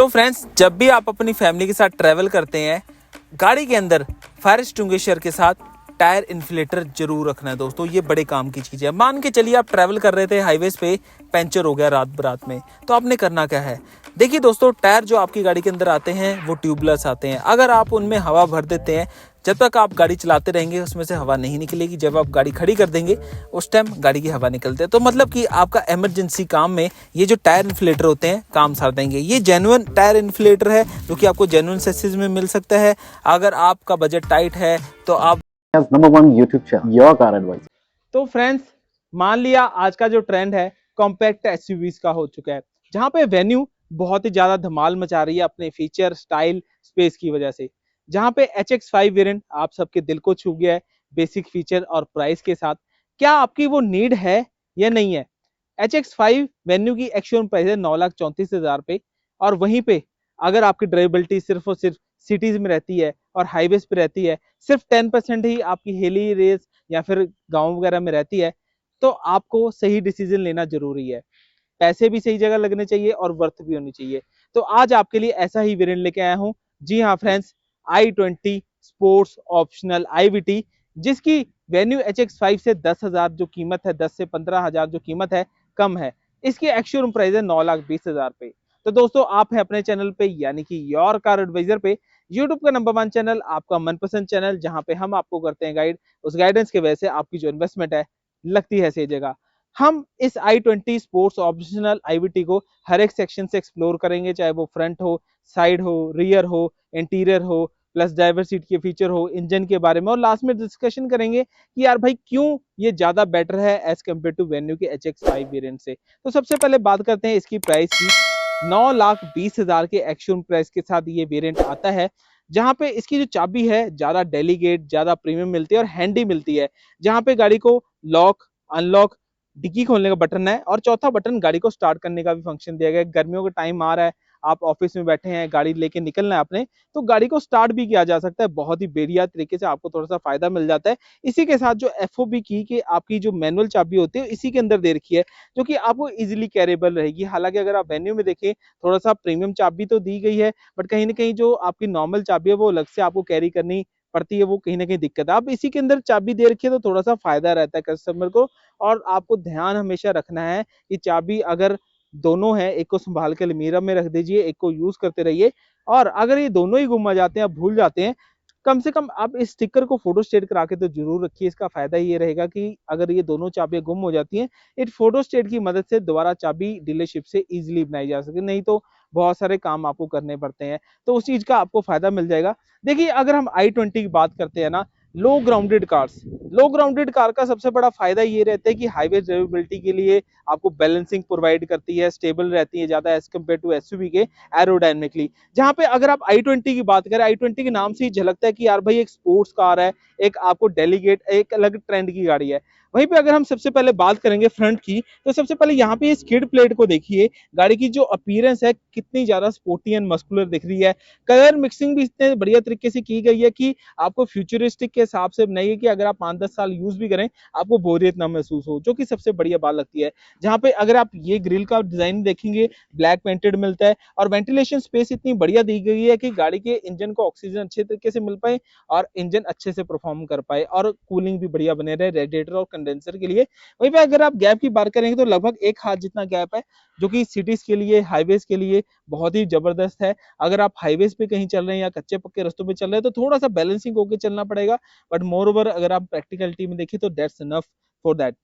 तो फ्रेंड्स, जब भी आप अपनी फैमिली के साथ ट्रैवल करते हैं, गाड़ी के अंदर फायर एक्सटिंग्विशर के साथ टायर इन्फ्लेटर जरूर रखना है दोस्तों। ये बड़े काम की चीज़ है। मान के चलिए आप ट्रैवल कर रहे थे, हाईवेज पे पंचर हो गया रात बरात में, तो आपने करना क्या है। देखिए दोस्तों, टायर जो आपकी गाड़ी के अंदर आते हैं वो ट्यूबलेस आते हैं। अगर आप उनमें हवा भर देते हैं, जब तक आप गाड़ी चलाते रहेंगे उसमें से हवा नहीं निकलेगी। जब आप गाड़ी खड़ी कर देंगे उस टाइम गाड़ी की हवा निकलते हैं। तो मतलब कि आपका इमरजेंसी काम में ये जो टायर इन्फ्लेटर होते हैं काम सार देंगे। ये जेन्युइन टायर इन्फ्लेटर है जो कि आपको जेन्युइन सेसिस में मिल सकता है। अगर आपका बजट टाइट है तो आप number 1 YouTube channel your car advice. तो फ्रेंड्स, मान लिया आज का जो ट्रेंड है कॉम्पैक्ट एसयूवीज का हो चुका है, जहां पे वेन्यू बहुत ही ज्यादा धमाल मचा रही है अपने फीचर, स्टाइल, स्पेस की वजह से। जहां पे HX5 वेरिएंट आप सबके दिल को छू गया है बेसिक फीचर और प्राइस के साथ। क्या आपकी वो नीड है या नहीं है। HX5 वेन्यू की एक्चुअल प्राइस है 9,34,000 पे, और वहीं पे अगर आपकी ड्राइवेबिलिटी सिर्फ और सिर्फ सिटीज में रहती है और हाईवेज पे रहती है, सिर्फ 10% ही आपकी हिली रेस या फिर गांव वगैरह में रहती है, तो आपको सही डिसीजन लेना जरूरी है। पैसे भी सही जगह लगने चाहिए और वर्थ भी होनी चाहिए। तो आज आपके लिए ऐसा ही वेरिएंट लेके आया हूं। जी हाँ friends, i20 sports optional IVT, जिसकी वेन्यू HX5 से 10,000 जो कीमत है, 10 से 15,000 जो कीमत है, कम है। इसकी एक्चुअल प्राइस है 9,20,000 पे। तो दोस्तों, आप हैं अपने चैनल पे, यानी कि योर कार एडवाइजर पे, यूट्यूब का नंबर 1 चैनल, आपका मनपसंद चैनल, जहां पे हम आपको करते हैं गाइड। उस गाइडेंस की वजह से आपकी जो इन्वेस्टमेंट है लगती है सही जगह। हम इस i20 स्पोर्ट्स ऑप्शनल IVT को हर एक सेक्शन से एक्सप्लोर करेंगे, चाहे वो फ्रंट हो, साइड हो, रियर हो, इंटीरियर हो, प्लस ड्राइवर सीट के फीचर हो, इंजन के बारे में, और लास्ट में डिस्कशन करेंगे कि यार भाई क्यों ये ज्यादा बेटर है एज कम्पेयर टू वेन्यू के HX5 वेरिएंट से। तो सबसे पहले बात करते हैं इसकी प्राइस की। 9,20,000 के एक्चुअल प्राइस के साथ ये वेरिएंट आता है, जहां पे इसकी जो चाबी है ज्यादा डेलीगेट, ज्यादा प्रीमियम मिलती है और हैंडी मिलती है। जहां पे गाड़ी को लॉक, अनलॉक, डिक्की खोलने का बटन है, और चौथा बटन गाड़ी को स्टार्ट करने का भी फंक्शन दिया गया है। गर्मियों का टाइम आ रहा है, आप ऑफिस में बैठे हैं, गाड़ी लेके निकलना है आपने, तो गाड़ी को स्टार्ट भी किया जा सकता है। बहुत ही बढ़िया तरीके से आपको थोड़ा सा फायदा मिल जाता है। इसी के साथ जो FOB की कि आपकी जो मैनुअल चाबी होती है इसी के अंदर दे रखी है, जो कि आपको इजीली कैरेबल रहेगी। हालांकि अगर आप वेन्यू में देखें, थोड़ा सा प्रीमियम चाबी तो दी गई है, बट कहीं ना कहीं जो आपकी नॉर्मल चाबी है वो अलग से आपको कैरी करनी पड़ती है, वो कहीं ना कहीं दिक्कत है। आप इसी के अंदर चाबी दे रखी है तो थोड़ा सा फायदा रहता है कस्टमर को। और आपको ध्यान हमेशा रखना है कि चाबी अगर दोनों है, एक को संभाल के अलमीरा में रख दीजिए, एक को यूज करते रहिए। और अगर ये दोनों ही गुम आ जाते हैं, आप भूल जाते हैं, कम से कम आप इस स्टिकर को फोटो स्टेट करा के तो जरूर रखिए। इसका फायदा ये रहेगा कि अगर ये दोनों चाबियां गुम हो जाती हैं, इस फोटो स्टेट की मदद से दोबारा चाबी डीलरशिप से इजीली बनाई जा सके। नहीं तो बहुत सारे काम आपको करने पड़ते हैं, तो उस चीज का आपको फायदा मिल जाएगा। देखिए, अगर हम i20 की बात करते हैं ना, लो ग्राउंडेड कार का सबसे बड़ा फायदा ये रहता है कि हाईवे ड्राइवेबिलिटी के लिए आपको बैलेंसिंग प्रोवाइड करती है, स्टेबल रहती है ज्यादा एज कम्पेयर टू SUV के एरोडायनेमिकली। जहां पे अगर आप i20 की बात करें, i20 के नाम से ही झलकता है कि यार भाई एक स्पोर्ट्स कार है, एक आपको डेलीगेट, एक अलग ट्रेंड की गाड़ी है। वहीं पे अगर हम सबसे पहले बात करेंगे फ्रंट की, तो सबसे पहले यहाँ पे स्किड प्लेट को देखिए। गाड़ी की जो अपीयरेंस है कितनी ज्यादा स्पोर्टी एंड मस्कुलर दिख रही है। कलर मिक्सिंग भी इतने बढ़िया तरीके से की गई है कि आपको फ्यूचरिस्टिक के हिसाब से बनाई है कि अगर आप 5-10 साल यूज भी करें आपको बोरियत ना महसूस हो, जो कि सबसे बढ़िया बात लगती है। जहां पे अगर आप ये ग्रिल का डिजाइन देखेंगे, ब्लैक पेंटेड मिलता है, और वेंटिलेशन स्पेस इतनी बढ़िया दी गई है कि गाड़ी के इंजन को ऑक्सीजन अच्छे तरीके से मिल पाए और इंजन अच्छे से परफॉर्म कर पाए, और कूलिंग भी बढ़िया बने रहे रेडिएटर और कंडेंसर के लिए। वहीं पे अगर आप गैप की बात करेंगे तो लगभग 1 हाथ जितना गैप है, जो कि सिटीज के लिए, हाईवेज के लिए बहुत ही जबरदस्त है। अगर आप हाईवेज पे कहीं चल रहे हैं या कच्चे पक्के रास्तों पे चल रहे हैं तो थोड़ा सा बैलेंसिंग होकर चलना पड़ेगा, बट मोर ओवर अगर आप प्रैक्टिकलिटी में देखें तो दैट्स इनफ फॉर दैट।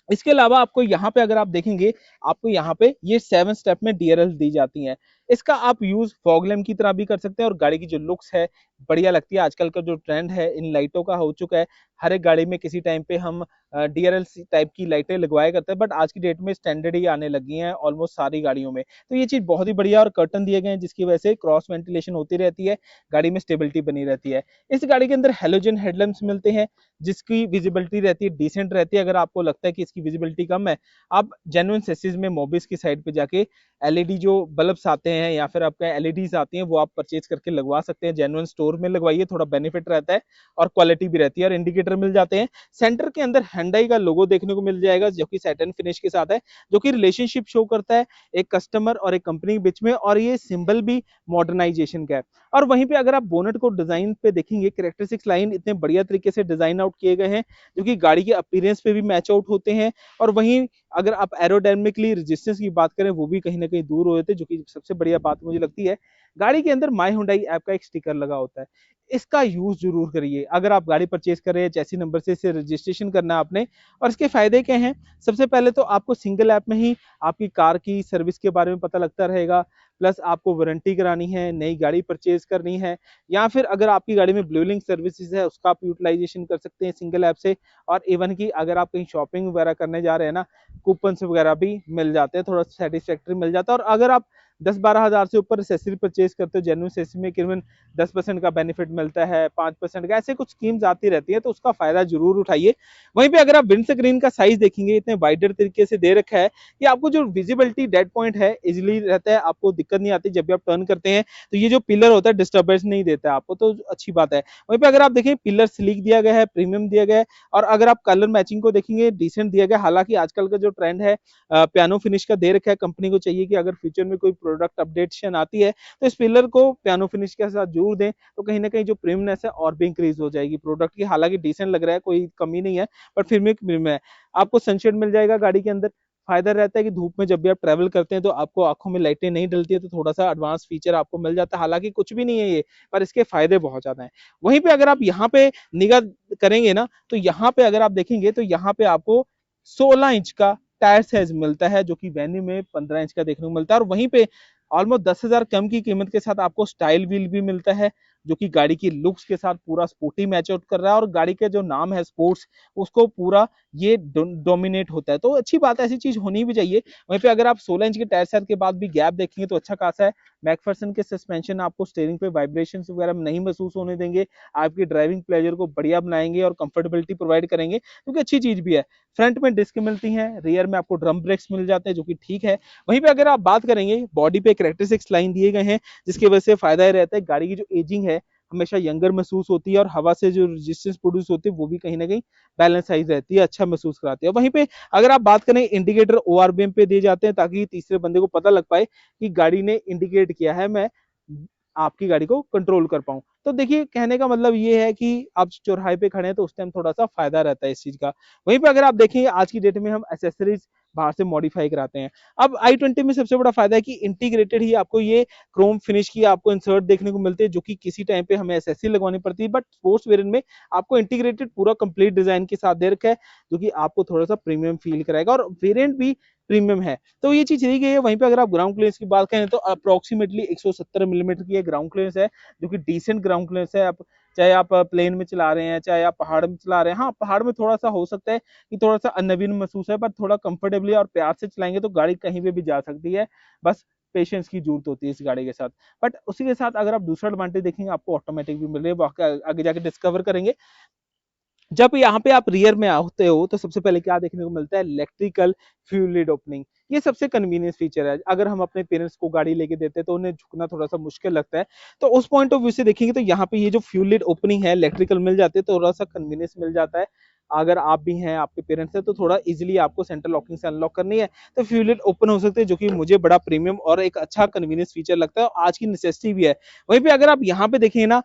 इसके अलावा आपको यहाँ पे अगर आप देखेंगे, आपको यहाँ पे ये 7 स्टेप में DRL दी जाती हैं। इसका आप यूज फॉग लैम्प की तरह भी कर सकते हैं, और गाड़ी की जो लुक्स है बढ़िया लगती है। आजकल का जो ट्रेंड है इन लाइटों का हो चुका है, हर एक गाड़ी में किसी टाइम पे हम DRL टाइप की लाइटें लगवाया करते हैं, बट आज की डेट में स्टैंडर्ड ही आने लगी हैं ऑलमोस्ट सारी गाड़ियों में। तो ये चीज बहुत ही बढ़िया, और कर्टन दिए गए हैं जिसकी वजह से क्रॉस वेंटिलेशन होती रहती है, गाड़ी में स्टेबिलिटी बनी रहती है। इस गाड़ी के अंदर हेलोजन हेडलैम्प्स मिलते हैं, जिसकी विजिबिलिटी रहती है डिसेंट रहती है। अगर आपको लगता है कि इसकी विजिबिलिटी कम है, आप जेन्युइन सेसिस में मोबिस की साइड पे जाके LED जो बल्ब्स आते हैं या फिर आपके LEDs आती हैं वो आप परचेज करके लगवा सकते हैं जेन्युइन स्टोर डोर में लगवाइए, थोड़ा बेनिफिट रहता है और क्वालिटी भी रहती है और इंडिकेटर मिल जाते हैं। सेंटर के अंदर Hyundai का लोगो देखने को मिल जाएगा जो कि सैटिन फिनिश के साथ है, जो कि रिलेशनशिप शो करता है एक कस्टमर और एक कंपनी के बीच में, और ये सिंबल भी मॉडर्नाइजेशन का है। और वहीं पे अगर आप बोनेट को डिजाइन पे देखेंगे, कैरेक्टरिस्टिक्स लाइन इतने बढ़िया तरीके से डिजाइन आउट किए गए हैं जो कि गाड़ी के अपीयरेंस पे भी मैच आउट होते हैं। और वहीं अगर आप एरोडायनेमिकली रेजिस्टेंस की बात करें, वो भी कहीं ना कहीं दूर हो जाते हैं, जो कि सबसे बढ़िया बात मुझे लगती है। गाड़ी के अंदर माई हुंडई ऐप का एक स्टिकर लगा होता है, इसका यूज जरूर करिए। अगर आप गाड़ी परचेज कर रहे हैं, चैसी नंबर से इसे रजिस्ट्रेशन करना है आपने। और इसके फायदे क्या हैं? सबसे पहले तो आपको सिंगल ऐप में ही आपकी कार की सर्विस के बारे में पता लगता रहेगा, प्लस आपको वारंटी करानी है, नई गाड़ी परचेज करनी है, या फिर अगर आपकी गाड़ी में ब्लू लिंक सर्विसेज है उसका आप यूटिलाइजेशन कर सकते हैं सिंगल ऐप से। और इवन की अगर आप कहीं शॉपिंग वगैरह करने जा रहे हैं ना, कूपन वगैरह भी मिल जाते हैं, थोड़ा सेटिस्फैक्ट्री मिल जाता है। और अगर आप 10-12 हज़ार से ऊपर एसेसरी परचेज करते हो, जेन्युइन एसेसरी में करीबन 10% का बेनिफिट मिलता है, 5% का, ऐसे कुछ स्कीम्स आती रहती है, तो उसका फायदा जरूर उठाइए। वहीं पे अगर आप विंड स्क्रीन का साइज देखेंगे, इतने वाइडर तरीके से दे रखा है कि आपको जो विजिबिलिटी डेड पॉइंट है इजिली रहता है, आपको दिक्कत नहीं आती। जब भी आप टर्न करते हैं तो ये जो पिलर होता है डिस्टर्बेंस नहीं देता है आपको, तो अच्छी बात है। वहीं पे अगर आप देखें, पिलर स्लीक दिया गया है, प्रीमियम दिया गया है। और अगर आप कलर मैचिंग को देखेंगे, डिसेंट दिया गया है। हालांकि आजकल का जो ट्रेंड है पियानो फिनिश का दे रखा है, कंपनी को चाहिए कि अगर फ्यूचर में कोई प्रोडक्ट अपडेशन आती है तो इस पिलर को पियानो फिनिश के साथ जोड़ दें, तो कहीं ना कहीं जो प्रीमियमनेस है और भी इंक्रीज हो जाएगी प्रोडक्ट की। हालांकि डिसेंट लग रहा है, कोई कमी नहीं है, पर फिर भी प्रीमियम है। आपको सनशेड मिल जाएगा गाड़ी के अंदर। फायदा रहता है कि धूप में जब भी आप ट्रैवल करते हैं तो आपको आंखों में लाइटें नहीं डलती है, तो थोड़ा सा एडवांस फीचर आपको मिल जाता है। हालांकि कुछ भी नहीं है ये, पर इसके फायदे बहुत ज्यादा हैं। वहीं पे अगर आप यहाँ पे निगाह करेंगे ना, तो यहाँ पे अगर आप देखेंगे तो यहाँ पे आपको 16 इंच का टायर साइज मिलता है, जो कि वेन्यू में 15 इंच का देखने को मिलता है। और वहीं पे ऑलमोस्ट 10,000 कम की कीमत के साथ आपको स्टाइल व्हील भी मिलता है, जो कि गाड़ी की लुक्स के साथ पूरा स्पोर्टी मैच आउट कर रहा है। और गाड़ी का जो नाम है स्पोर्ट्स, उसको पूरा ये डोमिनेट होता है, तो अच्छी बात है, ऐसी चीज होनी भी चाहिए। वहीं पे अगर आप 16 इंच के टायर साइज के बाद भी गैप देखेंगे तो अच्छा खासा है। मैकफर्सन के सस्पेंशन आपको स्टीयरिंग पे वाइब्रेशन वगैरह नहीं महसूस होने देंगे, आपकी ड्राइविंग प्लेजर को बढ़िया बनाएंगे और कंफर्टेबिलिटी प्रोवाइड करेंगे, क्योंकि अच्छी चीज भी है। फ्रंट में डिस्क मिलती है, रियर में आपको ड्रम ब्रेक्स मिल जाते हैं, जो कि ठीक है। वहीं पे अगर आप बात करेंगे, बॉडी पे कैरेक्टरिस्टिक्स लाइन दिए गए हैं, जिसकी वजह से फायदा ये रहता है गाड़ी की जो एजिंग है हमेशा यंगर महसूस होती है, और हवा से जो रेजिस्टेंस प्रोड्यूस होती है वो भी कहीं ना कहीं बैलेंस साइज रहती है, अच्छा महसूस कराती है। वहीं पे अगर आप बात करें, इंडिकेटर ओआरबीएम पे दिए जाते हैं ताकि तीसरे बंदे को पता लग पाए कि गाड़ी ने इंडिकेट किया है, मैं आपकी गाड़ी को कंट्रोल कर पाऊं। तो देखिए, कहने का मतलब ये है कि आप चौराहे पे खड़े हैं तो उस टाइम थोड़ा सा फायदा रहता है इस चीज का। वहीं पे अगर आप देखेंगे, आज की डेट में हम एसेसरीज बाहर से मॉडिफाई कराते हैं। अब i20 में सबसे बड़ा फायदा है कि इंटीग्रेटेड ही आपको ये क्रोम फिनिश की आपको इंसर्ट देखने को मिलते हैं, जो कि किसी टाइम पे हमें एसएससी लगवानी पड़ती है, बट स्पोर्ट्स वेरिएंट में आपको इंटीग्रेटेड पूरा कंप्लीट डिजाइन के साथ दे रखा है, जो कि आपको थोड़ा सा प्रीमियम फील कराएगा, और वेरिएंट भी प्रीमियम है, तो ये चीज रही गई है। वहीं पे अगर आप ग्राउंड क्लियरेंस की बात करें तो अप्रोक्सीमेटली 170 मिलीमीटर की ग्राउंड क्लियरेंस है, जो कि डिसेंट ग्राउंड क्लियरेंस है। आप चाहे आप प्लेन में चला रहे हैं, चाहे आप पहाड़ में चला रहे हैं, हाँ पहाड़ में थोड़ा सा हो सकता है कि थोड़ा सा अनवीन महसूस है, पर थोड़ा कंफर्टेबली और प्यार से चलाएंगे तो गाड़ी कहीं पे भी जा सकती है। बस पेशेंस की जरूरत होती है इस गाड़ी के साथ। बट उसी के साथ अगर आप दूसरा एडवांटेज देखेंगे, आपको ऑटोमेटिक भी मिल रही है, आगे जाके डिस्कवर करेंगे। जब यहाँ पे आप रियर में होते हो तो सबसे पहले क्या देखने को मिलता है, इलेक्ट्रिकल फ्यूल लिड ओपनिंग। ये सबसे कन्वीनियंस फीचर है। अगर हम अपने पेरेंट्स को गाड़ी लेके देते हैं तो उन्हें झुकना थोड़ा सा मुश्किल लगता है, तो उस पॉइंट ऑफ व्यू से देखेंगे तो यहाँ पे ये जो फ्यूल लिड ओपनिंग है इलेक्ट्रिकल मिल जाती है, तो थोड़ा सा कन्वीनियंस मिल जाता है। अगर आप भी हैं, आपके पेरेंट्स हैं, तो थोड़ा इजीली आपको सेंट्रल लॉकिंग से अनलॉक करनी है तो फ्यूल लिड ओपन हो सकते हैं, जो कि मुझे बड़ा प्रीमियम और एक अच्छा कन्वीनियंस फीचर लगता है, आज की नेसेसिटी भी है। वहीं पे अगर आप यहाँ पे देखेंगे ना,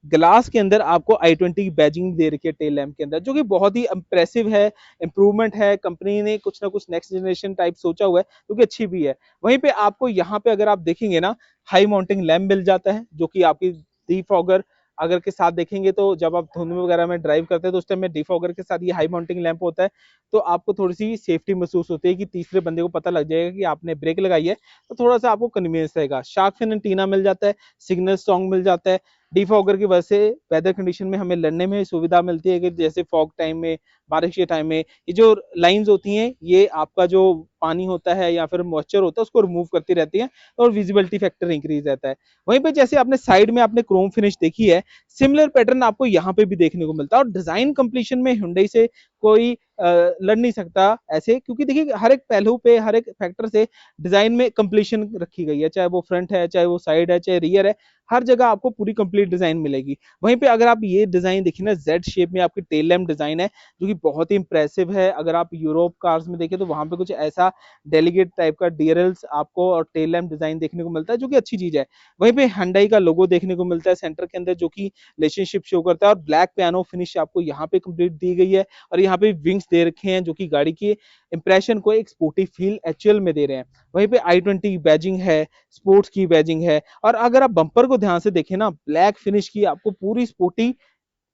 ग्लास के अंदर आपको i20 की बैजिंग दे रखी है टेल लैम्प के अंदर, जो कि बहुत ही इंप्रेसिव है, इंप्रूवमेंट है। कंपनी ने कुछ ना कुछ नेक्स्ट जनरेशन टाइप सोचा हुआ है, जो कि अच्छी भी है। वहीं पे आपको यहाँ पे अगर आप देखेंगे ना, हाई माउंटिंग लैम्प मिल जाता है, जो कि आपकी डिफॉगर अगर के साथ देखेंगे तो जब आप धुंध वगैरह में ड्राइव करते हैं तो उस टाइम में डिफॉगर के साथ ये हाई माउंटिंग लैंप होता है, तो आपको थोड़ी सी सेफ्टी महसूस होती है कि तीसरे बंदे को पता लग जाएगा कि आपने ब्रेक लगाई है, तो थोड़ा सा आपको कन्वीनियंस रहेगा। शार्क फिन एंटीना मिल जाता है, सिग्नल स्ट्रॉन्ग मिल जाता है। डिफॉगर की वजह से वेदर कंडीशन में हमें लड़ने में सुविधा मिलती है, कि जैसे फॉग टाइम में, बारिश के टाइम में ये जो लाइंस होती हैं ये आपका जो पानी होता है या फिर मॉइस्चर होता है उसको रिमूव करती रहती है, और विजिबिलिटी फैक्टर इंक्रीज रहता है। वहीं पे जैसे आपने साइड में आपने क्रोम फिनिश देखी है, सिमिलर पैटर्न आपको यहाँ पे भी देखने को मिलता है। और डिजाइन कंप्लीशन में Hyundai से कोई लड़ नहीं सकता ऐसे, क्योंकि देखिए हर एक पहलू पे, हर एक फैक्टर से डिजाइन में कंप्लीशन रखी गई है, चाहे वो फ्रंट है, चाहे वो साइड है, चाहे रियर है, हर जगह आपको पूरी कंप्लीट डिजाइन मिलेगी। वहीं पे अगर आप ये डिजाइन देखिए ना, जेड शेप में आपकी टेल लैम्प डिजाइन है, जो कि बहुत ही इंप्रेसिव है। अगर आप यूरोप कार्स में देखें तो वहां पे कुछ ऐसा डेलीगेट टाइप का डीआरएल्स आपको और टेल लैम्प डिजाइन देखने को मिलता है, जो कि अच्छी चीज है। वहीं पे Hyundai का लोगो देखने को मिलता है सेंटर के अंदर, जो कि रिलेशनशिप शो करता है, और ब्लैक पियानो फिनिश आपको यहाँ पे कंप्लीट दी गई है, और यहाँ पे विंग्स दे रखे हैं, जो कि गाड़ी की इंप्रेशन को एक स्पोर्टी फील एक्चुअल में दे रहे हैं। वहीं पे i20 बैजिंग है, स्पोर्ट्स की बैजिंग है, और अगर आप बम्पर को ध्यान से देखें ना, ब्लैक फिनिश की आपको पूरी स्पोर्टी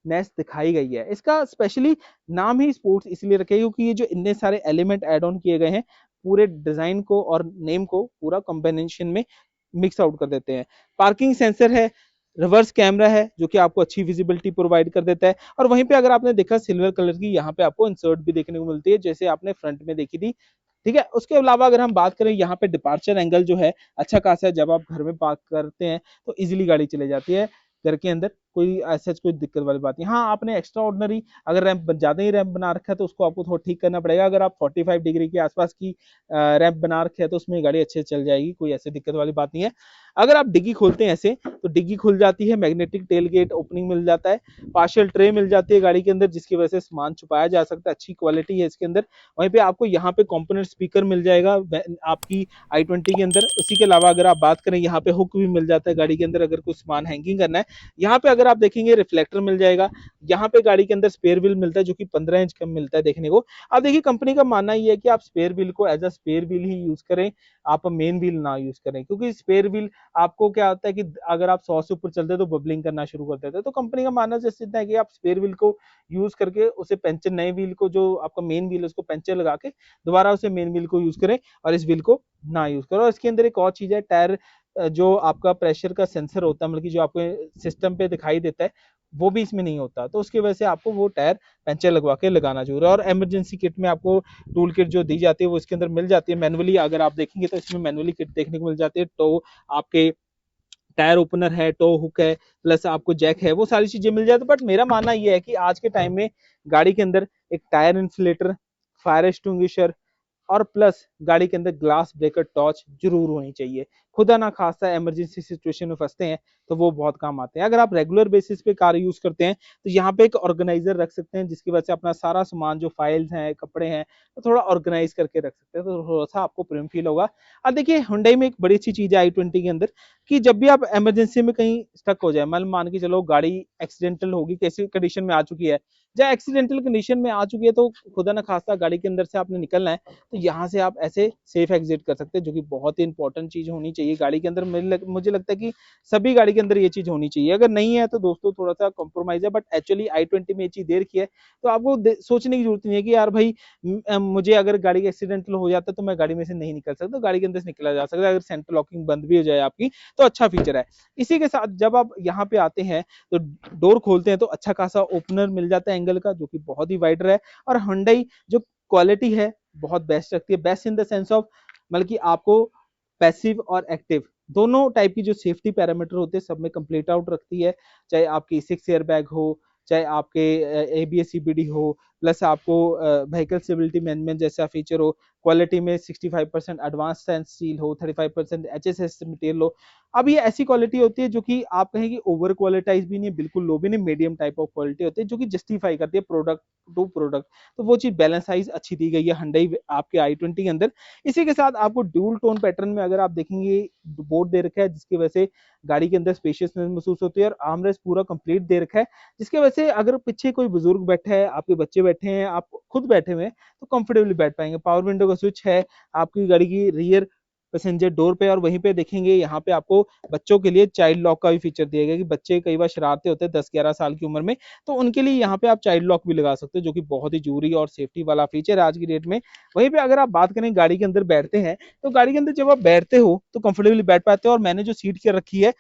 नेस दिखाई गई है। इसका स्पेशली नाम ही स्पोर्ट्स इसलिए रखे क्योंकि ये जो इतने सारे एलिमेंट ऐड ऑन किए गए हैं, पूरे डिजाइन को और नेम को पूरा कॉम्बिनेशन में मिक्स आउट कर देते हैं। पार्किंग सेंसर है, रिवर्स कैमरा है, जो कि आपको अच्छी विजिबिलिटी प्रोवाइड कर देता है, और वहीं पे अगर आपने देखा सिल्वर कलर की यहाँ पे आपको इंसर्ट भी देखने को मिलती है, जैसे आपने फ्रंट में देखी थी। ठीक है, उसके अलावा अगर हम बात करें यहाँ पे डिपार्चर एंगल जो है अच्छा खासा है। जब आप घर में पार्क करते हैं तो इजीली गाड़ी चले जाती है घर के अंदर, कोई ऐसा कोई दिक्कत वाली बात नहीं। हाँ, आपने एक्स्ट्रा ऑर्डिनरी अगर रैंप ज्यादा ही रैंप बना रखा है तो उसको आपको थोड़ा ठीक करना पड़ेगा। अगर आप 45 डिग्री के आसपास की रैंप बना रखे है तो उसमें गाड़ी अच्छे से चल जाएगी, कोई ऐसी दिक्कत वाली बात नहीं है। अगर आप डिग्गी खोलते हैं ऐसे तो डिग्गी खुल जाती है, मैग्नेटिक टेल गेट ओपनिंग मिल जाता है, पार्शियल ट्रे मिल जाती है गाड़ी के अंदर, जिसकी वजह से सामान छुपाया जा सकता है, अच्छी क्वालिटी है इसके अंदर। वहीं पे आपको यहाँ पे कंपोनेंट स्पीकर मिल जाएगा आपकी i20 के अंदर। उसी के अलावा अगर आप बात करें, यहाँ पे हुक भी मिल जाता है गाड़ी के अंदर अगर कुछ सामान हैंगिंग करना है। यहाँ पे अगर आप देखेंगे रिफ्लेक्टर मिल जाएगा। यहाँ पे गाड़ी के अंदर स्पेयर व्हील मिलता है, जो कि 15 इंच का मिलता है देखने को। अब देखिए कंपनी का मानना ये है कि आप स्पेयर व्हील को एज अ स्पेयर व्हील ही यूज करें, आप मेन व्हील ना यूज करें, क्योंकि स्पेयर व्हील आपको क्या होता है कि अगर आप 100 से ऊपर चलते हैं तो बबलिंग करना शुरू कर देते हैं। तो कंपनी का मानना जैसे इतना है कि आप स्पेयर व्हील को यूज करके उसे पंचर, नए व्हील को जो आपका मेन व्हील है उसको पंचर लगा के दोबारा उसे मेन व्हील को यूज करें, और इस व्हील को ना यूज करो। और इसके अंदर एक और चीज है, टायर जो आपका प्रेशर का सेंसर होता है, मतलब कि जो आपको सिस्टम पे दिखाई देता है, वो भी इसमें नहीं होता। तो उसकी वजह से आपको वो टायर पंचर लगवा के लगाना जरूरी है। और इमरजेंसी किट में आपको टूल किट जो दी जाती है वो इसके अंदर मिल जाती है मैनुअली। अगर आप देखेंगे तो इसमें मैनुअली किट देखने को मिल जाती है। तो आपके टायर ओपनर है, टो हुक है, प्लस आपको जैक है, वो सारी चीजें मिल जाती है। बट मेरा मानना यह है कि आज के टाइम में गाड़ी के अंदर एक टायर इन्फ्लेटर, फायर एक्सटिंग्विशर और प्लस गाड़ी के अंदर ग्लास ब्रेकर टॉर्च जरूर होनी चाहिए। खुदा ना खास्ता इमरजेंसी सिचुएशन में फंसते हैं तो वो बहुत काम आते हैं। अगर आप रेगुलर बेसिस पे कार यूज करते हैं तो यहाँ पे एक ऑर्गेनाइजर रख सकते हैं, जिसकी वजह से अपना सारा सामान, जो फाइल्स हैं, कपड़े हैं, तो थोड़ा ऑर्गेनाइज करके रख सकते हैं, तो थोड़ा सा आपको प्रेम फील होगा। अब देखिए Hyundai में एक बड़ी अच्छी चीज है i20 के अंदर, कि जब भी आप इमरजेंसी में कहीं स्टक हो जाए, मान के चलो गाड़ी एक्सीडेंटल होगी, कैसी कंडीशन में आ चुकी है, या एक्सीडेंटल कंडीशन में आ चुकी है, तो खुदा ना खास्ता गाड़ी के अंदर से आपने निकलना है, तो यहाँ से आप ऐसे सेफ एग्जिट कर सकते हैं, जो कि बहुत ही इंपॉर्टेंट चीज होनी चाहिए गाड़ी के अंदर। मुझे लगता है कि सभी गाड़ी के अंदर ये चीज होनी चाहिए। अगर नहीं है तो दोस्तों थोड़ा सा कॉम्प्रोमाइज है, बट एक्चुअली i20 में ये चीज दे रखी है, तो आपको सोचने की जरूरत नहीं है कि यार भाई मुझे अगर गाड़ी का एक्सीडेंटल हो जाता है तो मैं गाड़ी में से नहीं निकल सकता, गाड़ी के अंदर से निकला जा सकता है। अगर सेंटर लॉकिंग बंद भी हो जाए आपकी तो अच्छा फीचर है। इसी के साथ जब आप यहाँ पे आते हैं तो डोर खोलते हैं तो अच्छा खासा ओपनर मिल जाता है एंगल का, जो कि बहुत ही वाइडर है। और Hyundai जो क्वालिटी है बहुत बेस्ट रखती है, best in the sense of मतलब कि आपको पैसिव और एक्टिव दोनों टाइप की जो सेफ्टी पैरामीटर होते हैं सब में कंप्लीट आउट रखती है। चाहे आपकी 6 एयर बैग हो, चाहे आपके ABS CBD हो, प्लस आपको व्हीकल स्टेबिलिटी मैनेजमेंट जैसा फीचर हो, क्वालिटी में 65% एडवांस सेंस स्टील हो, 35% HSS मटेरियल हो। अब ये ऐसी क्वालिटी होती है जो कि आप कहें कि ओवर क्वालिटाइज भी नहीं, बिल्कुल लो भी नहीं, मीडियम टाइप ऑफ क्वालिटी होती है, जो कि जस्टिफाई करती है प्रोडक्ट टू प्रोडक्ट। तो वो चीज बैलेंस साइज अच्छी दी गई है Hyundai आपके i20 के अंदर। इसी के साथ आपको ड्यूल टोन पैटर्न में अगर आप देखेंगे बोर्ड दे रखा है, जिसकी वजह से गाड़ी के अंदर स्पेशियसनेस महसूस होती है, और आर्मरेस्ट पूरा कंप्लीट दे रखा है, जिसकी वजह से अगर पीछे कोई बुजुर्ग बैठा है, आपके बच्चे बैठे हैं, आप खुद बैठे हुए हैं, तो कंफर्टेबली बैठ पाएंगे। पावर विंडो का स्विच है आपकी गाड़ी की रियर पैसेंजर डोर पे, और वहीं पे देखेंगे यहाँ पे आपको बच्चों के लिए चाइल्ड लॉक का भी फीचर दिया गया, कि बच्चे कई बार शरारते होते हैं 10-11 साल की उम्र में, तो उनके लिए यहाँ पे आप चाइल्ड लॉक भी लगा सकते हो, जो कि बहुत ही जरूरी और सेफ्टी वाला फीचर है आज की डेट में। वहीं पे अगर आप बात करें गाड़ी के अंदर बैठते हैं, तो गाड़ी के अंदर जब आप बैठते हो तो कंफर्टेबली बैठ पाते हो। और मैंने जो सीट के रखी है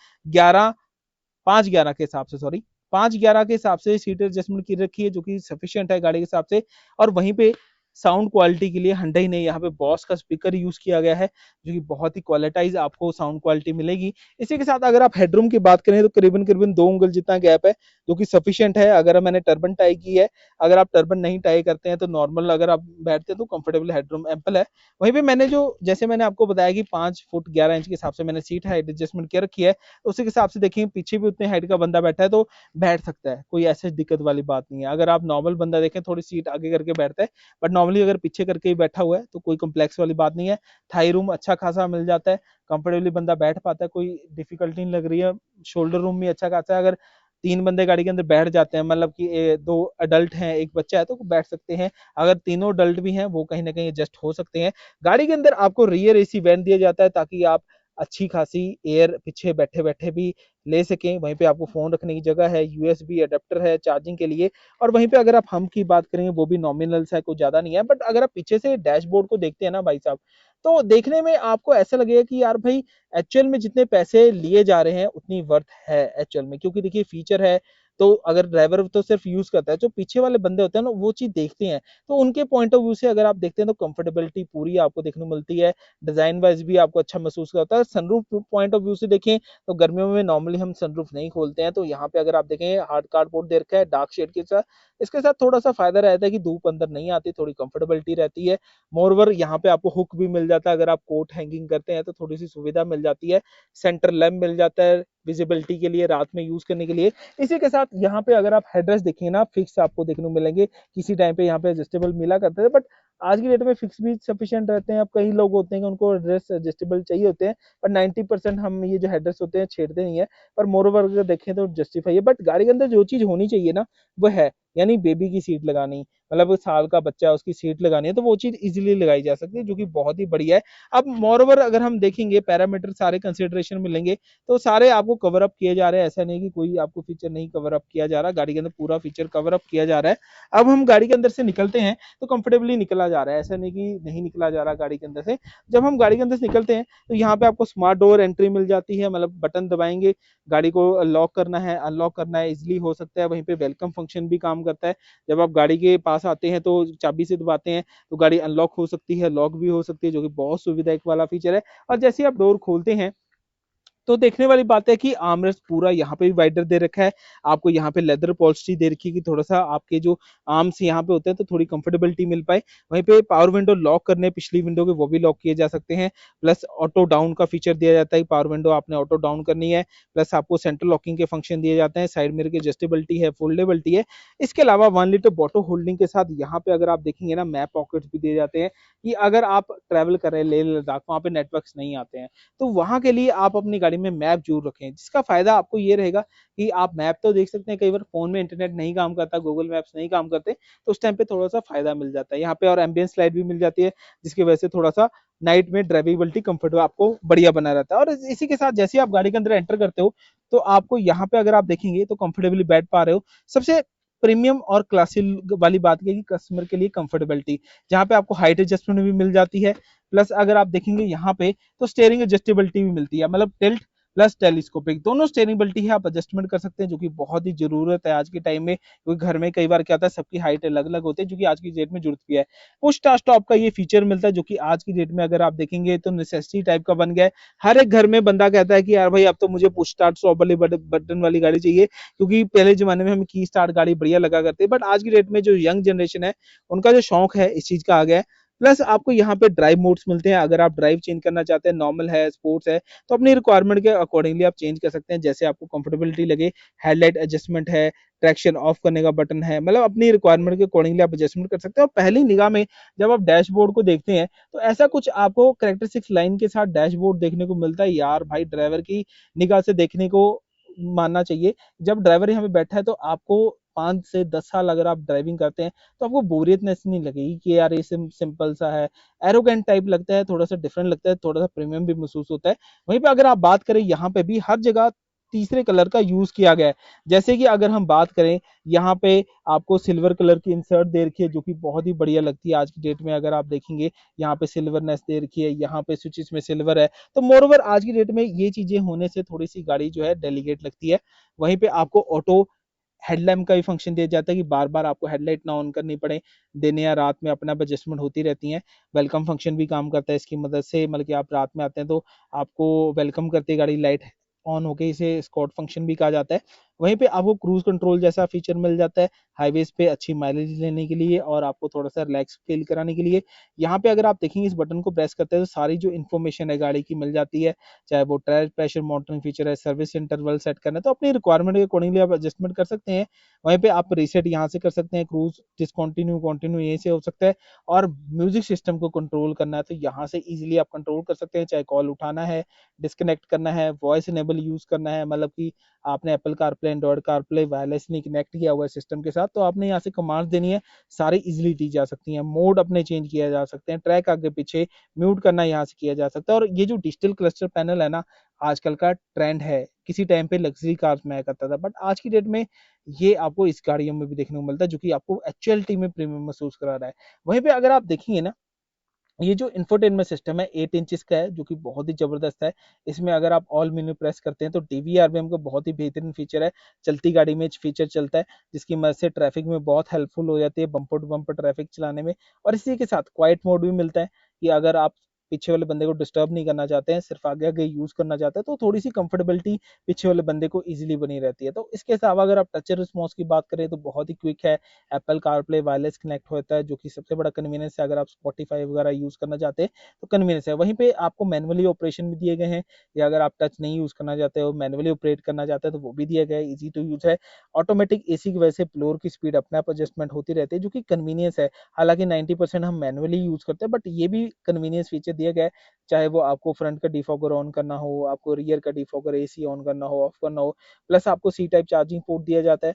5-11 के हिसाब से, सॉरी 5-11 के हिसाब से सीट एडजस्टमेंट की रखी है, जो कि सफिशियंट है गाड़ी के हिसाब से। और वहीं पे साउंड क्वालिटी के लिए Hyundai ने यहाँ पे बॉस का स्पीकर यूज किया गया है, जो कि बहुत ही क्वालिटाइज आपको साउंड क्वालिटी मिलेगी। इसी के साथ अगर आप हेडरूम की बात करें तो करीबन करीबन 2 उंगल जितना गैप है, जो कि सफिशिएंट है। अगर मैंने टर्बन टाई की है, अगर आप टर्बन नहीं टाई करते हैं तो नॉर्मल अगर आप बैठते हैं तो कंफर्टेबल हेडरूम एम्पल है। वहीं पे मैंने जो जैसे मैंने आपको बताया कि 5 फुट 11 इंच के हिसाब से मैंने सीट हाइट एडजस्टमेंट किया रखी है, तो उसी के हिसाब से देखिए पीछे भी उतने हाइट का बंदा बैठा है तो बैठ सकता है, कोई ऐसी दिक्कत वाली बात नहीं है। अगर आप नॉर्मल बंदा देखें थोड़ी सीट आगे करके बैठता है, बट नॉर्मली अगर पीछे करके ही बैठा हुआ है तो कोई कॉम्प्लेक्स वाली बात नहीं है। थाई रूम अच्छा खासा मिल जाता है, कंफर्टेबली बंदा बैठ पाता है, कोई डिफिकल्टी नहीं लग रही है। शोल्डर रूम भी अच्छा खासा है, अगर 3 बंदे गाड़ी के अंदर बैठ जाते हैं, मतलब कि 2 अडल्ट हैं 1 बच्चा है तो बैठ सकते हैं। अगर तीनों अडल्ट भी हैं वो कहीं ना कहीं एडजस्ट हो सकते हैं। गाड़ी के अंदर आपको रियर एसी वेंट दिया जाता है ताकि आप अच्छी खासी एयर पीछे बैठे बैठे भी ले सकें। वहीं पे आपको फोन रखने की जगह है, यूएसबी अडेप्टर है चार्जिंग के लिए। और वहीं पे अगर आप हम की बात करेंगे वो भी नॉमिनल है, कुछ ज्यादा नहीं है। बट अगर आप पीछे से डैशबोर्ड को देखते हैं ना भाई साहब, तो देखने में आपको ऐसा लगेगा कि यार भाई एक्चुअल में जितने पैसे लिए जा रहे हैं उतनी वर्थ है एक्चुअल में, क्योंकि देखिए फीचर है। तो अगर ड्राइवर तो सिर्फ यूज करता है, जो पीछे वाले बंदे होते हैं ना वो चीज देखते हैं, तो उनके पॉइंट ऑफ व्यू से अगर आप देखते हैं तो कंफर्टेबिलिटी पूरी आपको देखने को मिलती है। डिजाइन वाइज भी आपको अच्छा महसूस होता है। सनरूफ पॉइंट ऑफ व्यू से देखें तो गर्मियों में नॉर्मली हम सनरूफ नहीं खोलते हैं, तो यहाँ पे अगर आप देखें हार्ड कार्डबोर्ड दे रखा है डार्क शेड के साथ। इसके साथ थोड़ा सा फायदा रहता है कि धूप अंदर नहीं आती, थोड़ी कंफर्टेबिलिटी रहती है। मोरओवर यहाँ पे आपको हुक भी मिल जाता है, अगर आप कोट हैंगिंग करते हैं तो थोड़ी सी सुविधा मिल जाती है। सेंटर लैम्प मिल जाता है विजिबिलिटी के लिए, रात में यूज करने के लिए। इसी के साथ यहाँ पे अगर आप हेडरेस्ट देखेंगे ना, फिक्स आपको देखने को मिलेंगे। किसी टाइम पे यहाँ पे एडजस्टेबल मिला करते थे, बट आज की डेट में फिक्स भी सफिशिएंट रहते हैं। अब कई लोग होते हैं कि उनको हेडरेस्ट एडजस्टेबल चाहिए होते हैं, पर 90% हम ये जो हेडरेस्ट होते हैं छेड़ते नहीं है। पर मोरओवर अगर देखें तो जस्टिफाई है। बट गाड़ी के अंदर जो चीज होनी चाहिए ना वो है, यानी बेबी की सीट लगानी, मतलब साल का बच्चा है उसकी सीट लगानी है तो वो चीज इजीली लगाई जा सकती है, जो कि बहुत ही बढ़िया है। अब मोरओवर अगर हम देखेंगे पैरामीटर सारे कंसिडरेशन मिलेंगे तो सारे आपको कवर अप किए जा रहे हैं। ऐसा नहीं कि कोई आपको फीचर नहीं कवर अप किया जा रहा, गाड़ी के अंदर पूरा फीचर कवर अप किया जा रहा है। अब हम गाड़ी के अंदर से निकलते हैं तो कंफर्टेबली निकला जा रहा है, ऐसा नहीं कि नहीं निकला जा रहा गाड़ी के अंदर से। जब हम गाड़ी के अंदर से निकलते हैं तो यहाँ पे आपको स्मार्ट डोर एंट्री मिल जाती है, मतलब बटन दबाएंगे गाड़ी को लॉक करना है अनलॉक करना है इजिली हो सकता है। वहीं पे वेलकम फंक्शन भी काम करता है, जब आप गाड़ी के पास आते हैं तो चाबी से दबाते हैं तो गाड़ी अनलॉक हो सकती है, लॉक भी हो सकती है, जो कि बहुत सुविधाजनक वाला फीचर है। और जैसे आप डोर खोलते हैं तो देखने वाली बात है कि आर्मरेस्ट पूरा यहाँ पे भी वाइडर दे रखा है, आपको यहाँ पे लेदर पॉलिस्ट्री दे रखी है कि थोड़ा सा आपके जो आर्म्स यहाँ पे होते हैं तो थोड़ी कंफर्टेबिलिटी मिल पाए। वहीं पे पावर विंडो लॉक करने पिछली विंडो के वो भी लॉक किए जा सकते हैं। प्लस ऑटो डाउन का फीचर दिया जाता है, पावर विंडो आपने ऑटो डाउन करनी है। प्लस आपको सेंट्रल लॉकिंग के फंक्शन दिए जाते हैं, साइड मिरर की एडजस्टेबिलिटी है, फोल्डेबिलिटी है। इसके अलावा 1 लीटर बॉटल होल्डिंग के साथ यहाँ पे अगर आप देखेंगे ना मैप पॉकेट्स भी दिए जाते हैं, कि अगर आप ट्रैवल कर रहे हैं लेह लद्दाख वहाँ पे नेटवर्क नहीं आते हैं तो वहां के लिए आप अपनी गाड़ी में मैप जरूर रखें, जिसका फायदा आपको ये रहेगा कि आप मैप तो देख सकते हैं, कई बार फोन में इंटरनेट नहीं काम करता, गूगल मैप्स नहीं काम करते, तो उस टाइम पे थोड़ा सा फायदा मिल जाता है यहाँ पे। और एम्बियंस लाइट भी मिल जाती है, जिसकी वजह से थोड़ा सा नाइट में ड्राइवेबिलिटी कंफर्ट आपको बढ़िया बना रहता है। और इसी के साथ जैसे आप गाड़ी के अंदर एंटर करते हो तो आपको यहाँ पे अगर आप देखेंगे तो कंफर्टेबली बैठ पा रहे हो। सबसे प्रीमियम और क्लासिक वाली बात है कि कस्टमर के लिए कंफर्टेबिलिटी, जहाँ पे आपको हाइट एडजस्टमेंट भी मिल जाती है। प्लस अगर आप देखेंगे यहाँ पे तो स्टेयरिंग एडजस्टेबिलिटी भी मिलती है, मतलब टिल्ट प्लस टेलीस्कोपिक दोनों स्टेयरिंगबिलिटी है, आप एडजस्टमेंट कर सकते हैं, जो कि बहुत ही जरूरत है आज के टाइम में, क्योंकि घर में कई बार क्या होता है सबकी हाइट अलग अलग होती है, जो कि आज की डेट में जरूरत भी है। पुश स्टार्ट स्टॉप का ये फीचर मिलता है, जो कि आज की डेट में अगर आप देखेंगे तो नेसेसिटी टाइप का बन गया है। हर एक घर में बंदा कहता है कि यार भाई अब तो मुझे पुश स्टार्ट स्टॉप वाली बटन वाली गाड़ी चाहिए, क्योंकि पहले जमाने में हम की स्टार्ट गाड़ी बढ़िया लगा करते, बट आज की डेट में जो यंग जनरेशन है उनका जो शौक है इस चीज का आ गया है। प्लस आपको यहाँ पे ड्राइव मोड्स मिलते हैं, अगर आप ड्राइव चेंज करना चाहते हैं, नॉर्मल है स्पोर्ट्स है, तो अपनी रिक्वायरमेंट के अकॉर्डिंगली आप चेंज कर सकते हैं, जैसे आपको कंफर्टेबिलिटी लगे। हेडलाइट एडजस्टमेंट है, ट्रैक्शन ऑफ करने का बटन है, मतलब अपनी रिक्वायरमेंट के अकॉर्डिंगली आप एडजस्टमेंट कर सकते हैं। और पहली निगाह में जब आप डैशबोर्ड को देखते हैं तो ऐसा कुछ आपको कैरेक्टरिस्टिक्स लाइन के साथ डैशबोर्ड देखने को मिलता है, यार भाई ड्राइवर की निगाह से देखने को मानना चाहिए। जब ड्राइवर यहाँ पे बैठा है तो आपको 5 से 10 साल अगर आप ड्राइविंग करते हैं तो आपको बोरियतनेस नहीं लगेगी कि यार ये सिंपल सा है, एरोगेंट टाइप लगता है, थोड़ा सा डिफरेंट लगता है, थोड़ा सा प्रीमियम भी महसूस होता है। वहीं पे अगर आप बात करें यहाँ पे भी हर जगह तीसरे कलर का यूज किया गया है, जैसे कि अगर हम बात करें यहाँ पे आपको सिल्वर कलर की इंसर्ट दे रखी है, जो कि बहुत ही बढ़िया लगती है आज की डेट में। अगर आप देखेंगे यहाँ पे सिल्वरनेस दे रखी है, यहाँ पे स्विचेस में सिल्वर है, तो मोरओवर आज की डेट में ये चीजें होने से थोड़ी सी गाड़ी जो है डेलीकेट लगती है। वहीं पे आपको ऑटो हेडलैम्प का भी फंक्शन दिया जाता है कि बार बार आपको हेडलाइट ना ऑन करनी पड़े, दिन या रात में अपना एडजस्टमेंट होती रहती है। वेलकम फंक्शन भी काम करता है इसकी मदद से, मतलब कि आप रात में आते हैं तो आपको वेलकम करते गाड़ी लाइट ऑन होके इसे स्कॉट फंक्शन भी कहा जाता है। वहीं पे आपको क्रूज कंट्रोल जैसा फीचर मिल जाता है हाईवेज पे अच्छी माइलेज लेने के लिए और आपको थोड़ा सा रिलैक्स फील कराने के लिए। यहाँ पे अगर आप देखेंगे इस बटन को प्रेस करते हैं तो सारी जो इन्फॉर्मेशन है गाड़ी की मिल जाती है, चाहे वो टायर प्रेशर मॉनिटरिंग फीचर है, सर्विस इंटरवल सेट करना है, तो अपनी रिक्वायरमेंट के अकॉर्डिंगली आप एडजस्टमेंट कर सकते हैं। वहीं पे आप रीसेट यहाँ से कर सकते हैं, क्रूज डिसकंटिन्यू कंटिन्यू यहीं से हो सकता है। और म्यूजिक सिस्टम को कंट्रोल करना है तो यहाँ से इजीली आप कंट्रोल कर सकते हैं, चाहे कॉल उठाना है, डिस्कनेक्ट करना है, वॉइस इनेबल यूज करना है, मतलब कि आपने Apple CarPlay Android CarPlay wirelessly connect किया हुआ है सिस्टम के साथ, तो आपने यहाँ से कमांड्स देनी है, सारी इजीली दी जा सकती हैं। मोड अपने चेंज किया जा सकते हैं, ट्रैक आगे पीछे म्यूट करना यहाँ से किया जा सकता है। और ये जो डिजिटल क्लस्टर पैनल है ना, आजकल का ट्रेंड है, किसी टाइम पे लग्जरी कार्स में करता था बट आज की डेट में ये आपको इस गाड़ियों में भी देखने को मिलता है, जो कि आपको एक्चुअलिटी में प्रीमियम महसूस करा रहा है। वहीं पे अगर आप देखेंगे ना, ये जो इंफोटेनमेंट सिस्टम है 8 इंचेस का है, जो कि बहुत ही जबरदस्त है। इसमें अगर आप ऑल मेन्यू प्रेस करते हैं तो डीवीआर में हमको बहुत ही बेहतरीन फीचर है, चलती गाड़ी में फीचर चलता है, जिसकी मदद से ट्रैफिक में बहुत हेल्पफुल हो जाती है बम्पर टू बम्पर ट्रैफिक चलाने में। और इसी के साथ क्वाइट मोड भी मिलता है कि अगर आप पीछे वाले बंदे को डिस्टर्ब नहीं करना चाहते हैं, सिर्फ आगे आगे यूज करना चाहते हैं, तो थोड़ी सी कंफर्टेबिलिटी पीछे वाले बंदे को इजीली बनी रहती है। तो इसके अलावा अगर आप टच रिस्पॉन्स की बात करें तो बहुत ही क्विक है, एप्पल कारप्ले वायरलेस कनेक्ट होता है, जो कि सबसे बड़ा कन्वीनियंस है। अगर आप स्पॉटिफाई वगैरह यूज करना चाहते हैं तो कन्वीनियंस है। वहीं पे आपको मैनुअली ऑपरेशन भी दिए गए हैं, या अगर आप टच नहीं यूज करना चाहते हो, मैनुअली ऑपरेट करना चाहते हैं तो वो भी दिया गया है, इजी टू यूज है। ऑटोमेटिक एसी की वजह से फ्लोर की स्पीड अपने आप एडजस्टमेंट होती रहती है, जो कि कन्वीनियंस है। हालांकि 90% हम मैनुअली यूज करते हैं बट ये भी कन्वीनियंस फीचर दिया गया है, चाहे वो आपको फ्रंट का डिफॉगर ऑन करना हो, आपको रियर का डिफॉगर एसी ऑन करना हो, ऑफ करना हो। प्लस आपको सी टाइप चार्जिंग पोर्ट दिया जाता है,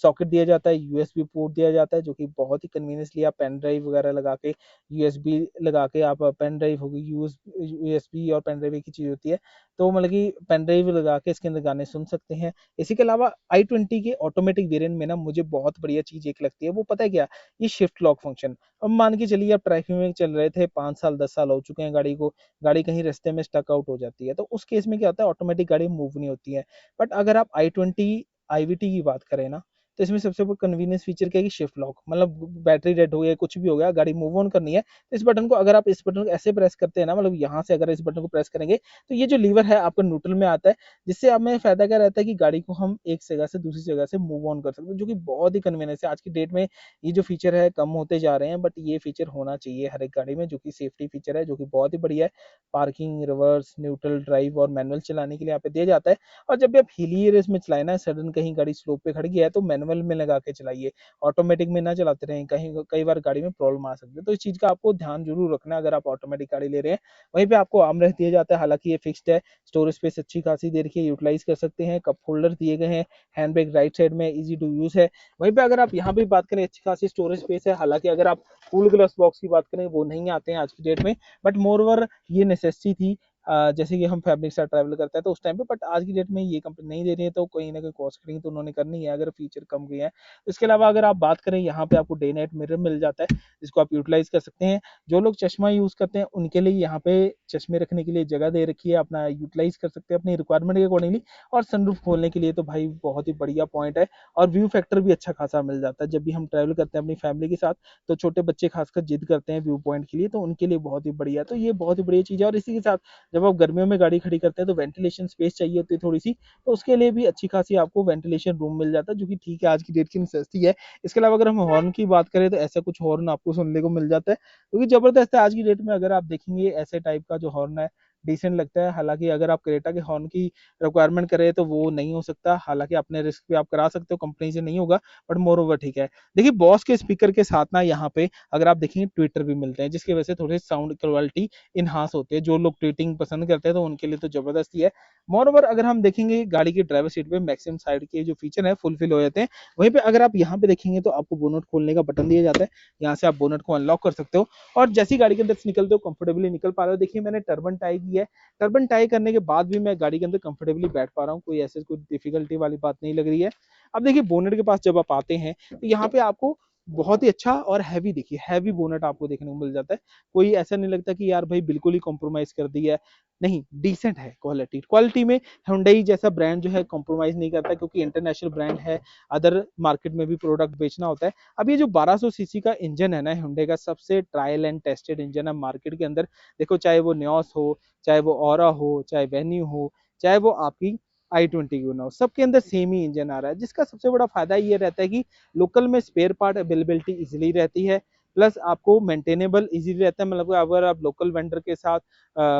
सॉकेट दिया जाता है, यूएसबी पोर्ट दिया जाता है, जो कि बहुत ही कन्वीनियंसली आप पेन ड्राइव वगैरह लगा के, यूएसबी लगा के, आप पेन ड्राइव होगी, यूएसबी और पेन ड्राइव एक ही चीज होती है, तो मतलब कि पेन ड्राइव लगा के इसके अंदर गाने सुन सकते हैं। इसी के अलावा i20 के ऑटोमेटिक वेरिएंट में ना मुझे बहुत बढ़िया चीज एक लगती है, वो पता है क्या, ये शिफ्ट लॉक फंक्शन। अब मान के चलिए आप ट्रैफिक में चल रहे थे, 5 साल 10 साल हो चुके हैं गाड़ी को, गाड़ी कहीं रास्ते में स्टक आउट हो जाती है, तो उस केस में क्या होता है, ऑटोमेटिक गाड़ी मूव नहीं होती है। बट अगर आप i20 आईवीटी की बात करें ना, तो इसमें सबसे बड़ा कन्वीनियंस फीचर क्या है कि शिफ्ट लॉक, मतलब बैटरी डेड हो गया, कुछ भी हो गया, गाड़ी मूव ऑन करनी है तो इस बटन को, अगर आप इस बटन को ऐसे प्रेस करते हैं ना, मतलब यहाँ से अगर इस बटन को प्रेस करेंगे तो ये जो लीवर है आपका न्यूट्रल में आता है, जिससे हमें फायदा क्या रहता है कि गाड़ी को हम एक जगह से दूसरी जगह से मूव ऑन कर सकते हैं, जो कि बहुत ही कन्वीनियंस है। आज की डेट में ये जो फीचर है कम होते जा रहे हैं, बट ये फीचर होना चाहिए हर एक गाड़ी में, जो कि सेफ्टी फीचर है, जो कि बहुत ही बढ़िया है। पार्किंग, रिवर्स, न्यूट्रल, ड्राइव और मैनुअल चलाने के लिए यहाँ पे दिया जाता है। और जब भी आप हिली एरियाज में चलाए ना, सडन कहीं गाड़ी स्लोप पे खड़ गया है तो मैनुअल में लगा के चलाइए, ऑटोमेटिक में ना चलाते रहें, कहीं कई बार गाड़ी में प्रॉब्लम आ सकती है, तो इस चीज का आपको ध्यान जरूर रखना है अगर आप ऑटोमेटिक गाड़ी ले रहे हैं। वहीं पे आपको आर्म रेस्ट दिया जाता है, हालांकि ये फिक्स्ड है, स्टोरेज स्पेस अच्छी खासी दे रखी है, यूटिलाइज कर सकते हैं, कप होल्डर दिए गए हैं, हैंड ब्रेक राइट साइड में, इजी टू यूज है। वहीं पे अगर आप यहाँ पे बात करें, अच्छी खासी स्टोरेज स्पेस है, हालांकि अगर आप फुल ग्लास बॉक्स की बात करें वो नहीं आते हैं आज की डेट में, बट मोर ओवर ये नेसेसिटी थी, जैसे कि हम फैमिली के साथ ट्रैवल करते हैं तो उस टाइम पे, बट आज की डेट में ये कंपनी नहीं दे रही है, तो कहीं ना कहीं कॉस्ट कटिंग तो उन्होंने करनी है अगर फीचर कम गए हैं। इसके अलावा अगर आप बात करें, यहाँ पे आपको डे नाइट मिरर मिल जाता है, जिसको आप यूटिलाइज कर सकते हैं। जो लोग चश्मा यूज करते हैं उनके लिए यहाँ पे चश्मे रखने के लिए जगह दे रखी है, अपना यूटिलाइज कर सकते हैं अपनी रिक्वायरमेंट के अकॉर्डिंगली। और सनरूफ खोलने के लिए तो भाई बहुत ही बढ़िया पॉइंट है, और व्यू फैक्टर भी अच्छा खासा मिल जाता है। जब भी हम ट्रैवल करते हैं अपनी फैमिली के साथ, तो छोटे बच्चे खासकर जिद करते हैं व्यू पॉइंट के लिए, तो उनके लिए बहुत ही बढ़िया है, तो ये बहुत ही बढ़िया चीज है। और इसी के साथ जब आप गर्मियों में गाड़ी खड़ी करते हैं तो वेंटिलेशन स्पेस चाहिए होती है थोड़ी सी, तो उसके लिए भी अच्छी खासी आपको वेंटिलेशन रूम मिल जाता है, जो कि ठीक है, आज की डेट की नेसेसिटी है। इसके अलावा अगर हम हॉर्न की बात करें तो ऐसा कुछ हॉर्न आपको सुनने को मिल जाता है, क्योंकि जबरदस्त है। आज की डेट में अगर आप देखेंगे ऐसे टाइप का जो हॉर्न है डिसेंट लगता है। हालांकि अगर आप क्रेटा के हॉर्न की रिक्वायरमेंट करें तो वो नहीं हो सकता, हालांकि अपने रिस्क पे आप करा सकते हो, कंपनी से नहीं होगा, बट मोर ओवर ठीक है। देखिए बॉस के स्पीकर के साथ ना यहाँ पे अगर आप देखेंगे ट्विटर भी मिलते हैं, जिसकी वजह से थोड़ी साउंड क्वालिटी इनहांस होती है। जो लोग ट्वीटिंग पसंद करते हैं तो उनके लिए तो जबरदस्त ही है। मोर ओवर अगर हम देखेंगे गाड़ी की ड्राइवर सीट पे मैक्सिमम साइड के जो फीचर है फुलफिल हो जाते हैं। वहीं पे अगर आप यहाँ पे देखेंगे तो आपको बोनट खोलने का बटन दिया जाता है, यहाँ से आप बोनट को अनलॉक कर सकते हो, और जैसी गाड़ी के अंदर से निकलते हो कंफर्टेबली निकल पा रहे हो। देखिए मैंने टर्बन टाई की है, टर्बन टाई करने के बाद भी मैं गाड़ी के अंदर कंफर्टेबली बैठ पा रहा हूँ, कोई ऐसे कोई डिफिकल्टी वाली बात नहीं लग रही है। अब देखिए बोनेट के पास जब आप आते हैं तो यहाँ पे आपको बहुत ही अच्छा और हैवी, देखिए हैवी बोनट आपको देखने को मिल जाता है। कोई ऐसा नहीं लगता कि यार भाई बिल्कुल ही कॉम्प्रोमाइज कर दिया है, नहीं, डिसेंट है क्वालिटी। क्वालिटी में Hyundai जैसा ब्रांड जो है कॉम्प्रोमाइज नहीं करता, क्योंकि इंटरनेशनल ब्रांड है, अदर मार्केट में भी प्रोडक्ट बेचना होता है। अब ये जो 1200 सीसी का इंजन है ना, Hyundai का सबसे ट्रायल एंड टेस्टेड इंजन है मार्केट के अंदर। देखो चाहे वो न्योस हो, चाहे वो ऑरा हो, चाहे वेन्यू हो, चाहे वो आपकी i20 क्यों ना हो, सबके अंदर सेम ही इंजन आ रहा है। जिसका सबसे बड़ा फायदा ये रहता है कि लोकल में स्पेयर पार्ट अवेलेबिलिटी इजीली रहती है, प्लस आपको मेंटेनेबल इजीली रहता है। मतलब अगर आप लोकल वेंडर के साथ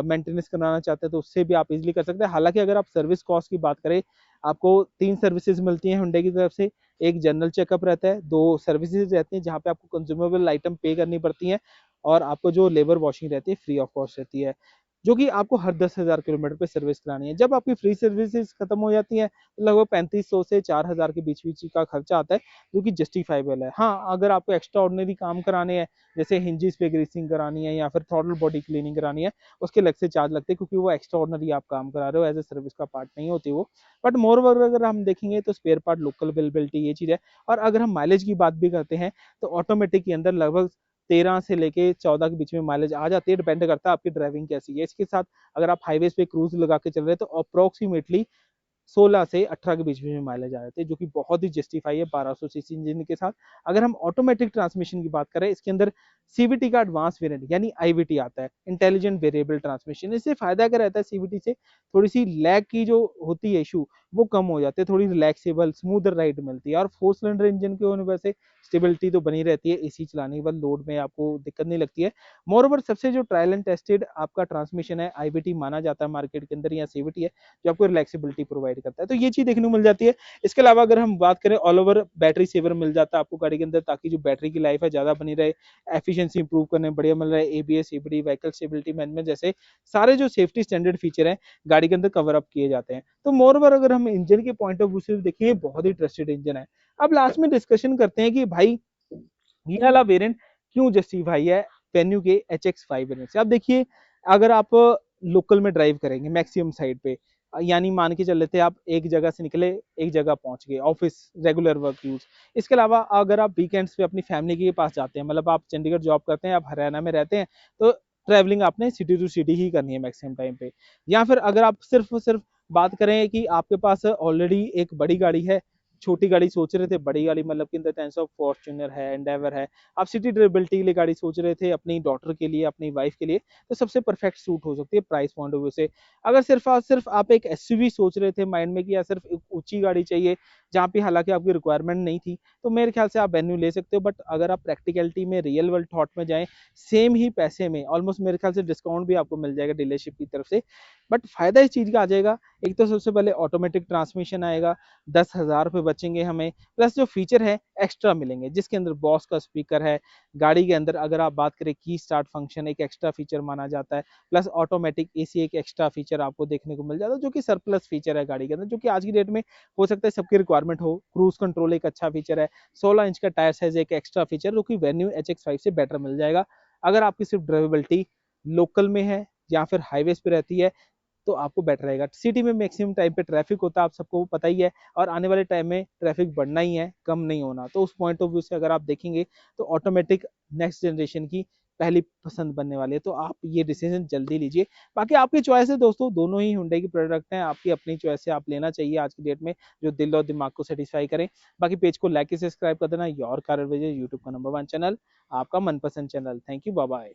मेंटेनेंस कराना चाहते हैं तो उससे भी आप इजीली कर सकते हैं। हालांकि अगर आप सर्विस कॉस्ट की बात करें, आपको 3 सर्विसेज मिलती हैं Hyundai की तरफ से। एक जनरल चेकअप रहता है, 2 सर्विसेज रहती हैं जहाँ पे आपको कंज्यूमेबल आइटम पे करनी पड़ती हैं, और आपको जो लेबर वॉशिंग रहती है फ्री ऑफ कॉस्ट रहती है, जो कि आपको हर 10,000 किलोमीटर पे सर्विस करानी है। जब आपकी फ्री सर्विसेज खत्म हो जाती है तो लगभग 3500 से 4000 के बीच बीच का खर्चा आता है, जो कि जस्टिफाइबल है। हाँ, अगर आपको एक्स्ट्रा ऑर्डिनरी काम कराने हैं, जैसे हिंजिस पे ग्रीसिंग करानी है या फिर थ्रॉटल बॉडी क्लीनिंग करानी है, उसके अलग से चार्ज लगते हैं, क्योंकि वो एक्स्ट्रा ऑर्डिनरी आप काम करा रहे हो, एज ए सर्विस का पार्ट नहीं होती वो। बट मोर ओवर अगर हम देखेंगे तो स्पेयर पार्ट लोकल अवेलेबिलिटी ये चीज़ है। और अगर हम माइलेज की बात भी करते हैं तो ऑटोमेटिक के अंदर लगभग 13 से लेके 14 के बीच में माइलेज आ जाती है, डिपेंड करता है आपकी ड्राइविंग कैसी है। इसके साथ अगर आप हाईवेज पे क्रूज लगा के चल रहे हैं तो अप्रोक्सीमेटली 16 से 18 के बीच में माइलेज आ जाते हैं, जो कि बहुत ही जस्टिफाई है 1200 सीसी इंजन के साथ। अगर हम ऑटोमेटिक ट्रांसमिशन की बात करें, इसके अंदर सीवीटी का एडवांस वेरिएंट यानी आईवीटी आता है, इंटेलिजेंट वेरिएबल ट्रांसमिशन। इससे फायदा क्या रहता है, सीवीटी से थोड़ी सी लैग की जो होती है इशू, वो कम हो जाते हैं, थोड़ी रिलैक्सेबल स्मूदर राइड मिलती है। और 4 सिलेंडर इंजन के होने वजह से स्टेबिलिटी तो बनी रहती है, एसी चलाने के बाद लोड में आपको दिक्कत नहीं लगती है। मोरओवर सबसे जो ट्रायल एंड टेस्टेड आपका ट्रांसमिशन है आईवीटी माना जाता है मार्केट के अंदर, या सीवीटी है, जो आपको रिलैक्सिबिलिटी प्रोवाइड करता है। तो ये चीज देखने को मिल जाती है। इसके अलावा अगर हम बात करें, ऑल ओवर बैटरी सेवर मिल जाता है आपको गाड़ी के अंदर, ताकि जो बैटरी की लाइफ है ज्यादा बनी रहे, एफिशिएंसी इंप्रूव करने बढ़िया मिल रहा है, ABS, EBD, vehicle stability management जैसे सारे जो सेफ्टी स्टैंडर्ड फीचर हैं गाड़ी के अंदर कवर अप किए जाते हैं। तो मोर ओवर अगर हम इंजन के पॉइंट ऑफ व्यू से देखिए, बहुत ही ट्रस्टेड इंजन है। अब लास्ट में डिस्कशन करते हैं कि भाई ये वाला वेरिएंट क्यों जस्टिफाई है वेन्यू के HX5 वेरिएंट से। अब देखिए, अगर आप लोकल में ड्राइव करेंगे मैक्सिमम साइड पे, यानी मान के चल लेते हैं आप एक जगह से निकले, एक जगह पहुंच गए, ऑफिस, रेगुलर वर्क यूज। इसके अलावा अगर आप वीकेंड्स पे अपनी फैमिली के पास जाते हैं, मतलब आप चंडीगढ़ जॉब करते हैं, आप हरियाणा में रहते हैं, तो ट्रैवलिंग आपने सिटी टू सिटी ही करनी है मैक्सिमम टाइम पे। या फिर अगर आप सिर्फ बात करें कि आपके पास ऑलरेडी एक बड़ी गाड़ी है, छोटी गाड़ी सोच रहे थे, बड़ी गाड़ी मतलब कि in the sense of Fortuner है, एंडेवर है, आप सिटी ड्राइवेबिलिटी के लिए गाड़ी सोच रहे थे अपनी डॉटर के लिए, अपनी वाइफ के लिए, तो सबसे परफेक्ट सूट हो सकती है प्राइस पॉइंट ऑफ व्यू से। अगर सिर्फ आप एक एसयूवी सोच रहे थे माइंड में कि या सिर्फ एक ऊंची गाड़ी चाहिए, जहाँ पे हालांकि आपकी रिक्वायरमेंट नहीं थी, तो मेरे ख्याल से आप वेन्यू ले सकते हो। बट अगर आप प्रैक्टिकलिटी में, रियल वर्ल्ड थॉट में जाएं, सेम ही पैसे में ऑलमोस्ट मेरे ख्याल से डिस्काउंट भी आपको मिल जाएगा डीलरशिप की तरफ से। बट फायदा इस चीज का आ जाएगा, एक तो सबसे पहले ऑटोमेटिक ट्रांसमिशन आएगा, 10,000 रुपये बचेंगे हमें, प्लस जो फीचर है एक्स्ट्रा मिलेंगे, जिसके अंदर बॉस का स्पीकर है गाड़ी के अंदर। अगर आप बात करें, की स्टार्ट फंक्शन एक एक्स्ट्रा फीचर माना जाता है, प्लस ऑटोमेटिक एसी एक एक्स्ट्रा फीचर आपको देखने को मिल जाता है, जो कि सरप्लस फीचर है गाड़ी के अंदर, जो कि आज की डेट में हो सकता है सबकी रिक्वायरमेंट हो। क्रूज कंट्रोल एक अच्छा फीचर है, 16 इंच का टायर साइज एक एक्स्ट्रा फीचर, जो कि वेन्यू HX5 से बेटर मिल जाएगा। अगर आपकी सिर्फ ड्राइवेबिलिटी लोकल में है या फिर हाईवेज पे रहती है, तो आपको बेटर रहेगा। सिटी में मैक्सिमम टाइम पे ट्रैफिक होता है, आप सबको पता ही है, और आने वाले टाइम में ट्रैफिक बढ़ना ही है, कम नहीं होना। तो उस पॉइंट ऑफ व्यू से अगर आप देखेंगे तो ऑटोमेटिक नेक्स्ट जनरेशन की पहली पसंद बनने वाली है, तो आप ये डिसीजन जल्दी लीजिए। बाकी आपकी चॉइस है दोस्तों, दोनों ही Hyundai की प्रोडक्ट हैं, आपकी अपनी चॉइस है, आप लेना चाहिए आज की डेट में जो दिल और दिमाग को सेटिस्फाई करें। बाकी पेज को लाइक सब्सक्राइब कर देना। योर कार एडवाइजर यूट्यूब का नंबर 1 चैनल, आपका मनपसंद channel. Thank you, bye bye.